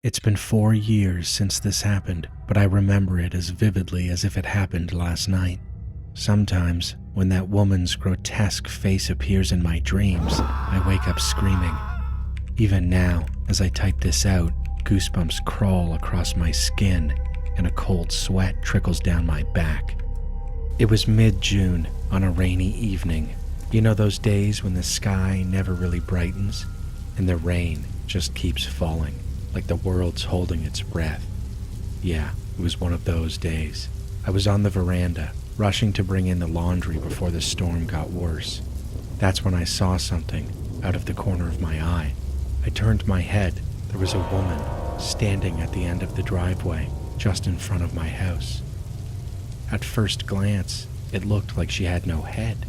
It's been 4 years since this happened, but I remember it as vividly as if it happened last night. Sometimes, when that woman's grotesque face appears in my dreams, I wake up screaming. Even now, as I type this out, goosebumps crawl across my skin and a cold sweat trickles down my back. It was mid-June on a rainy evening. You know those days when the sky never really brightens and the rain just keeps falling, like the world's holding its breath. Yeah, it was one of those days. I was on the veranda, rushing to bring in the laundry before the storm got worse. That's when I saw something out of the corner of my eye. I turned my head. There was a woman standing at the end of the driveway, just in front of my house. At first glance, it looked like she had no head.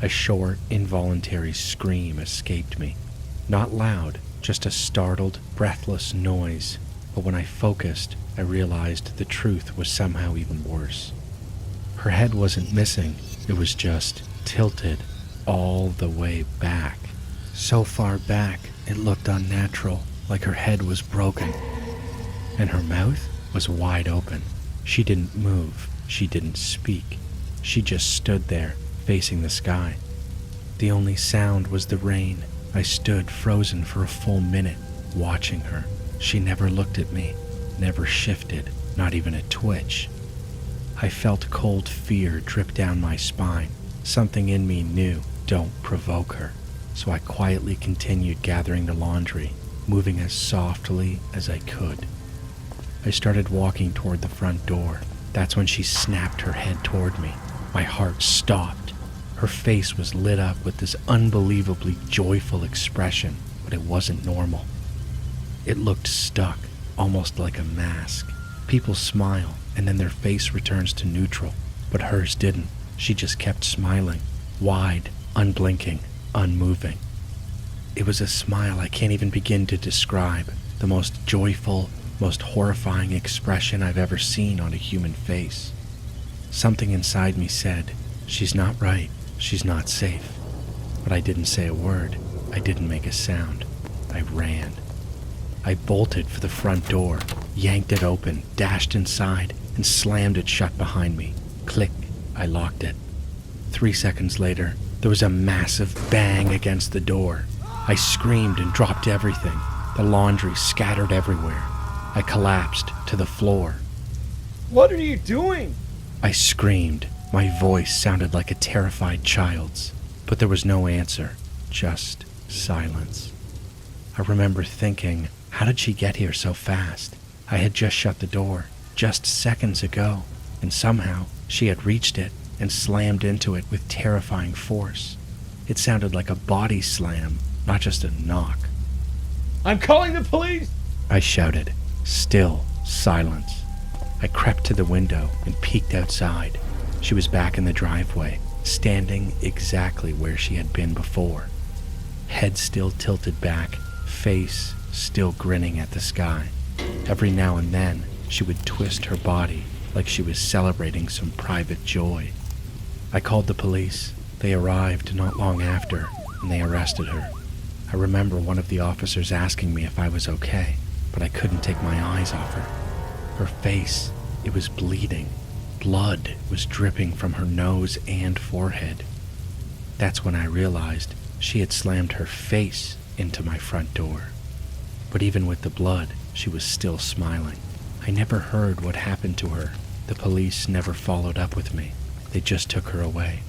A short, involuntary scream escaped me. Not loud, just a startled, breathless noise. But when I focused, I realized the truth was somehow even worse. Her head wasn't missing, it was just tilted all the way back. So far back, it looked unnatural, like her head was broken. And her mouth was wide open. She didn't move, she didn't speak. She just stood there, facing the sky. The only sound was the rain. I stood frozen for a full minute, watching her. She never looked at me, never shifted, not even a twitch. I felt cold fear drip down my spine. Something in me knew, don't provoke her. So I quietly continued gathering the laundry, moving as softly as I could. I started walking toward the front door. That's when she snapped her head toward me. My heart stopped. Her face was lit up with this unbelievably joyful expression, but it wasn't normal. It looked stuck, almost like a mask. People smile, and then their face returns to neutral, but hers didn't. She just kept smiling, wide, unblinking, unmoving. It was a smile I can't even begin to describe, the most joyful, most horrifying expression I've ever seen on a human face. Something inside me said, she's not right, she's not safe. But I didn't say a word, I didn't make a sound. I ran. I bolted for the front door, yanked it open, dashed inside, and slammed it shut behind me. Click, I locked it. 3 seconds later, there was a massive bang against the door. I screamed and dropped everything. The laundry scattered everywhere. I collapsed to the floor. What are you doing? I screamed. My voice sounded like a terrified child's, but there was no answer, just silence. I remember thinking, how did she get here so fast? I had just shut the door, just seconds ago, and somehow she had reached it and slammed into it with terrifying force. It sounded like a body slam, not just a knock. I'm calling the police! I shouted. Still silence. I crept to the window and peeked outside. She was back in the driveway, standing exactly where she had been before. Head still tilted back, face still grinning at the sky. Every now and then, she would twist her body like she was celebrating some private joy. I called the police. They arrived not long after, and they arrested her. I remember one of the officers asking me if I was okay, but I couldn't take my eyes off her. Her face, it was bleeding. Blood was dripping from her nose and forehead. That's when I realized she had slammed her face into my front door. But even with the blood, she was still smiling. I never heard what happened to her. The police never followed up with me. They just took her away.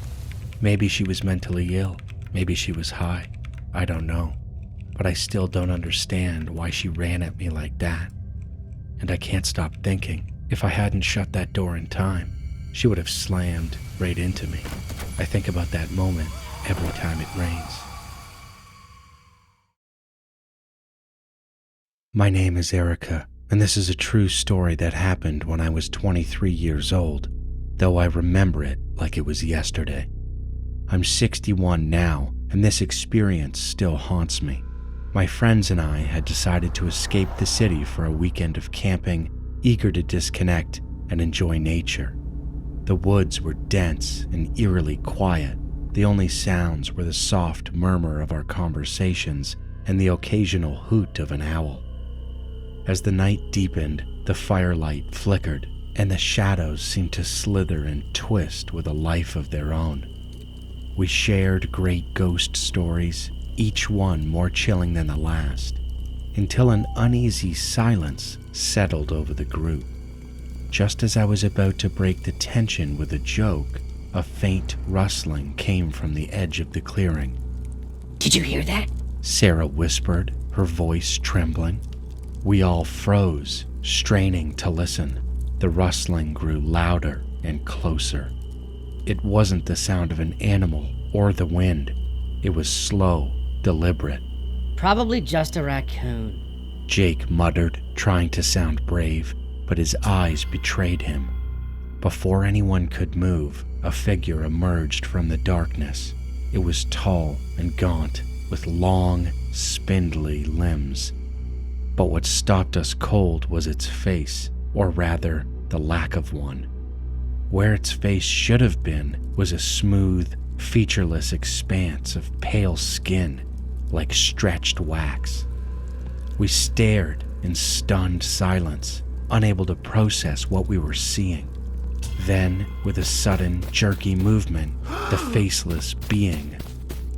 Maybe she was mentally ill. Maybe she was high. I don't know. But I still don't understand why she ran at me like that. And I can't stop thinking, if I hadn't shut that door in time, she would have slammed right into me. I think about that moment every time it rains. My name is Erika, and this is a true story that happened when I was 23 years old, though I remember it like it was yesterday. I'm 61 now, and this experience still haunts me. My friends and I had decided to escape the city for a weekend of camping, eager to disconnect and enjoy nature. The woods were dense and eerily quiet. The only sounds were the soft murmur of our conversations and the occasional hoot of an owl. As the night deepened, the firelight flickered, and the shadows seemed to slither and twist with a life of their own. We shared great ghost stories, each one more chilling than the last, until an uneasy silence settled over the group. Just as I was about to break the tension with a joke, a faint rustling came from the edge of the clearing. Did you hear that? Sarah whispered, her voice trembling. We all froze, straining to listen. The rustling grew louder and closer. It wasn't the sound of an animal or the wind. It was slow, deliberate. Probably just a raccoon. Jake muttered, trying to sound brave, but his eyes betrayed him. Before anyone could move, a figure emerged from the darkness. It was tall and gaunt, with long, spindly limbs. But what stopped us cold was its face, or rather, the lack of one. Where its face should have been was a smooth, featureless expanse of pale skin, like stretched wax. We stared in stunned silence, unable to process what we were seeing. Then, with a sudden, jerky movement, the faceless being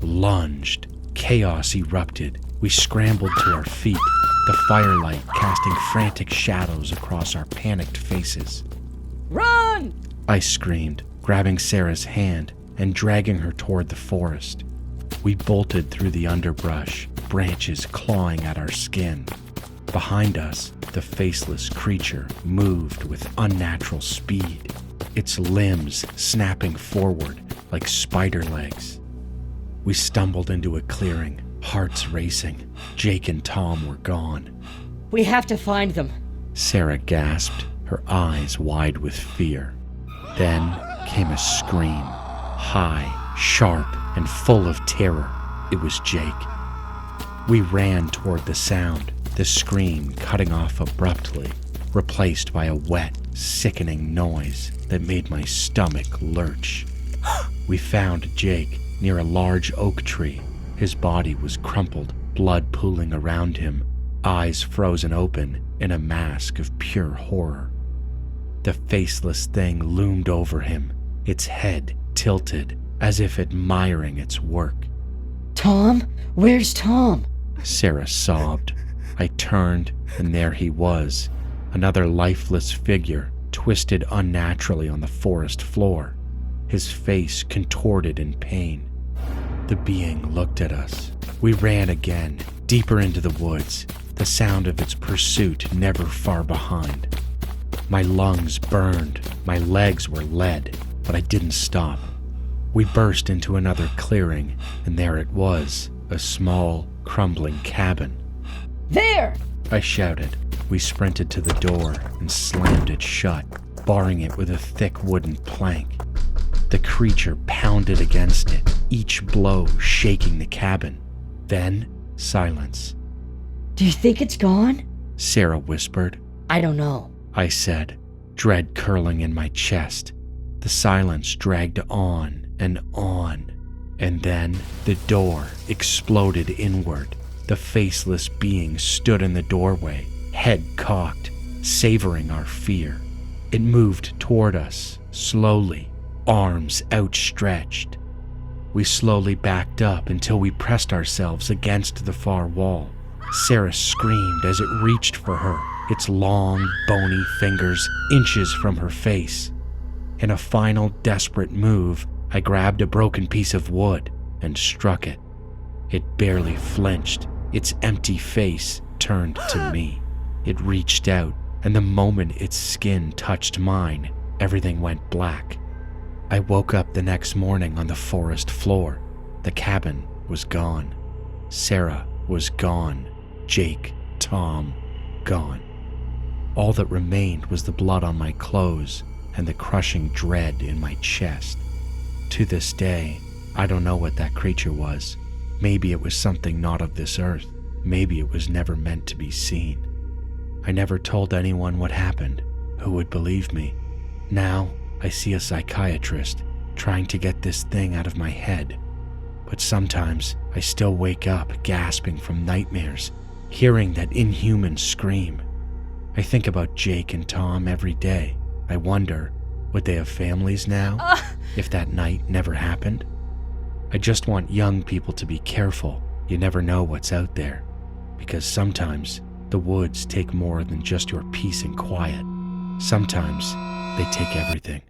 lunged. Chaos erupted. We scrambled to our feet, the firelight casting frantic shadows across our panicked faces. Run! I screamed, grabbing Sarah's hand and dragging her toward the forest. We bolted through the underbrush, branches clawing at our skin. Behind us, the faceless creature moved with unnatural speed, its limbs snapping forward like spider legs. We stumbled into a clearing, hearts racing. Jake and Tom were gone. We have to find them. Sarah gasped, her eyes wide with fear. Then came a scream, high, sharp, and full of terror. It was Jake. We ran toward the sound, the scream cutting off abruptly, replaced by a wet, sickening noise that made my stomach lurch. We found Jake near a large oak tree. His body was crumpled, blood pooling around him, eyes frozen open in a mask of pure horror. The faceless thing loomed over him, its head tilted as if admiring its work. Tom? Where's Tom? Sarah sobbed. I turned, and there he was, another lifeless figure, twisted unnaturally on the forest floor, his face contorted in pain. The being looked at us. We ran again, deeper into the woods, the sound of its pursuit never far behind. My lungs burned, my legs were lead, but I didn't stop. We burst into another clearing, and there it was, a small, crumbling cabin. There! I shouted. We sprinted to the door and slammed it shut, barring it with a thick wooden plank. The creature pounded against it, each blow shaking the cabin. Then, silence. Do you think it's gone? Sarah whispered. I don't know. I said, dread curling in my chest. The silence dragged on, and then the door exploded inward. The faceless being stood in the doorway, head cocked, savoring our fear. It moved toward us, slowly, arms outstretched. We slowly backed up until we pressed ourselves against the far wall. Sarah screamed as it reached for her, its long, bony fingers inches from her face. In a final desperate move, I grabbed a broken piece of wood and struck it. It barely flinched, its empty face turned to me. It reached out, and the moment its skin touched mine, everything went black. I woke up the next morning on the forest floor. The cabin was gone. Sarah was gone. Jake, Tom, gone. All that remained was the blood on my clothes and the crushing dread in my chest. To this day, I don't know what that creature was. Maybe it was something not of this earth. Maybe it was never meant to be seen. I never told anyone what happened. Who would believe me? Now, I see a psychiatrist trying to get this thing out of my head. But sometimes I still wake up gasping from nightmares, hearing that inhuman scream, I think about Jake and Tom every day. I wonder, would they have families now if that night never happened? I just want young people to be careful. You never know what's out there, because sometimes the woods take more than just your peace and quiet. Sometimes they take everything.